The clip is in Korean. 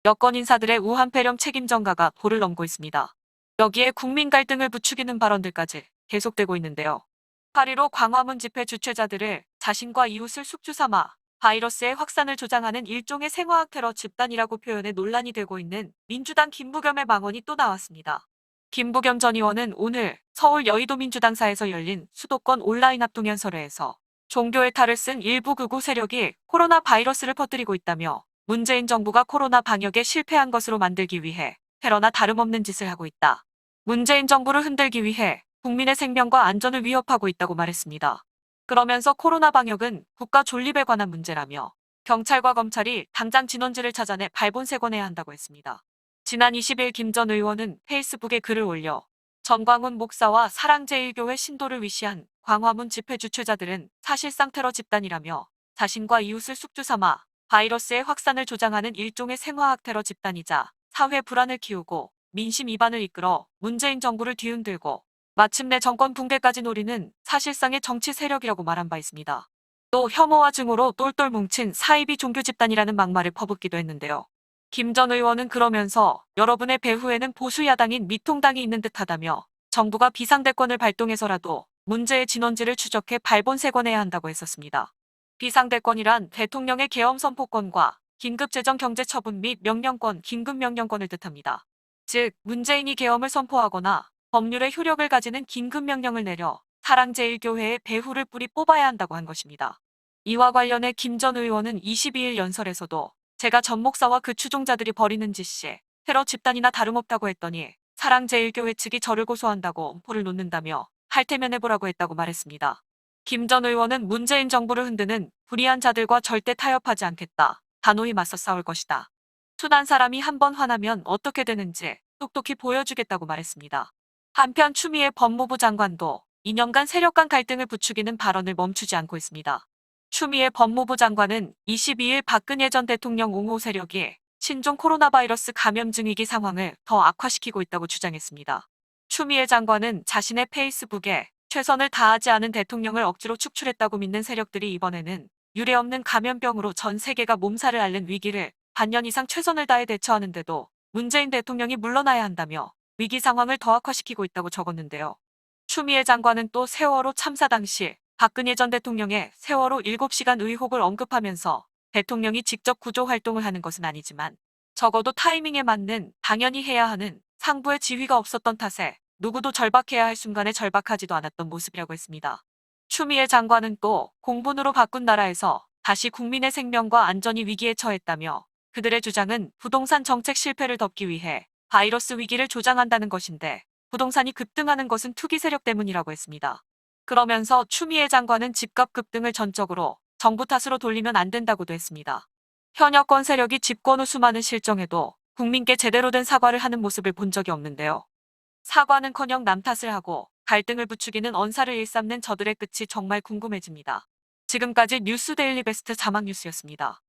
여권 인사들의 우한 폐렴 책임 전가가 도를 넘고 있습니다. 여기에 국민 갈등을 부추기는 발언들까지 계속되고 있는데요. 8.15 광화문 집회 주최자들을 자신과 이웃을 숙주 삼아 바이러스의 확산을 조장하는 일종의 생화학 테러 집단이라고 표현해 논란이 되고 있는 민주당 김부겸의 망언이 또 나왔습니다. 김부겸 전 의원은 오늘 서울 여의도 민주당사에서 열린 수도권 온라인 합동연설회에서 종교의 탈을 쓴 일부 극우 세력이 코로나 바이러스를 퍼뜨리고 있다며 문재인 정부가 코로나 방역에 실패한 것으로 만들기 위해 테러나 다름없는 짓을 하고 있다. 문재인 정부를 흔들기 위해 국민의 생명과 안전을 위협하고 있다고 말했습니다. 그러면서 코로나 방역은 국가 존립에 관한 문제라며 경찰과 검찰이 당장 진원지를 찾아내 발본색원해야 한다고 했습니다. 지난 20일 김 전 의원은 페이스북에 글을 올려 전광훈 목사와 사랑제일교회 신도를 위시한 광화문 집회 주최자들은 사실상 테러 집단이라며 자신과 이웃을 숙주 삼아 바이러스의 확산을 조장하는 일종의 생화학 테러 집단이자 사회 불안을 키우고 민심 이반을 이끌어 문재인 정부를 뒤흔들고 마침내 정권 붕괴까지 노리는 사실상의 정치 세력이라고 말한 바 있습니다. 또 혐오와 증오로 똘똘 뭉친 사이비 종교 집단이라는 막말을 퍼붓기도 했는데요. 김 전 의원은 그러면서 여러분의 배후에는 보수 야당인 미통당이 있는 듯하다며 정부가 비상대권을 발동해서라도 문제의 진원지를 추적해 발본색원해야 한다고 했었습니다. 비상대권이란 대통령의 계엄 선포권과 긴급재정경제처분 및 명령권, 긴급명령권을 뜻합니다. 즉, 문재인이 계엄을 선포하거나 법률의 효력을 가지는 긴급명령을 내려 사랑제일교회의 배후를 뿌리 뽑아야 한다고 한 것입니다. 이와 관련해 김 전 의원은 22일 연설에서도 제가 전 목사와 그 추종자들이 벌이는 짓이 테러 집단이나 다름없다고 했더니 사랑제일교회 측이 저를 고소한다고 엄포를 놓는다며 할테면해보라고 했다고 말했습니다. 김 전 의원은 문재인 정부를 흔드는 불의한 자들과 절대 타협하지 않겠다. 단호히 맞서 싸울 것이다. 순한 사람이 한번 화나면 어떻게 되는지 똑똑히 보여주겠다고 말했습니다. 한편 추미애 법무부 장관도 2년간 세력 간 갈등을 부추기는 발언을 멈추지 않고 있습니다. 추미애 법무부 장관은 22일 박근혜 전 대통령 옹호 세력이 신종 코로나 바이러스 감염증 위기 상황을 더 악화시키고 있다고 주장했습니다. 추미애 장관은 자신의 페이스북에 최선을 다하지 않은 대통령을 억지로 축출했다고 믿는 세력들이 이번에는 유례없는 감염병으로 전 세계가 몸살을 앓는 위기를 반년 이상 최선을 다해 대처하는데도 문재인 대통령이 물러나야 한다며 위기 상황을 더 악화시키고 있다고 적었는데요. 추미애 장관은 또 세월호 참사 당시 박근혜 전 대통령의 세월호 7시간 의혹을 언급하면서 대통령이 직접 구조 활동을 하는 것은 아니지만 적어도 타이밍에 맞는 당연히 해야 하는 상부의 지휘가 없었던 탓에 누구도 절박해야 할 순간에 절박하지도 않았던 모습이라고 했습니다. 추미애 장관은 또 공분으로 바꾼 나라에서 다시 국민의 생명과 안전이 위기에 처했다며 그들의 주장은 부동산 정책 실패를 덮기 위해 바이러스 위기를 조장한다는 것인데 부동산이 급등하는 것은 투기 세력 때문이라고 했습니다. 그러면서 추미애 장관은 집값 급등을 전적으로 정부 탓으로 돌리면 안 된다고도 했습니다. 현여권 세력이 집권 후 수많은 실정에도 국민께 제대로 된 사과를 하는 모습을 본 적이 없는데요. 사과는커녕 남 탓을 하고 갈등을 부추기는 언사를 일삼는 저들의 끝이 정말 궁금해집니다. 지금까지 뉴스데일리 베스트 자막 뉴스였습니다.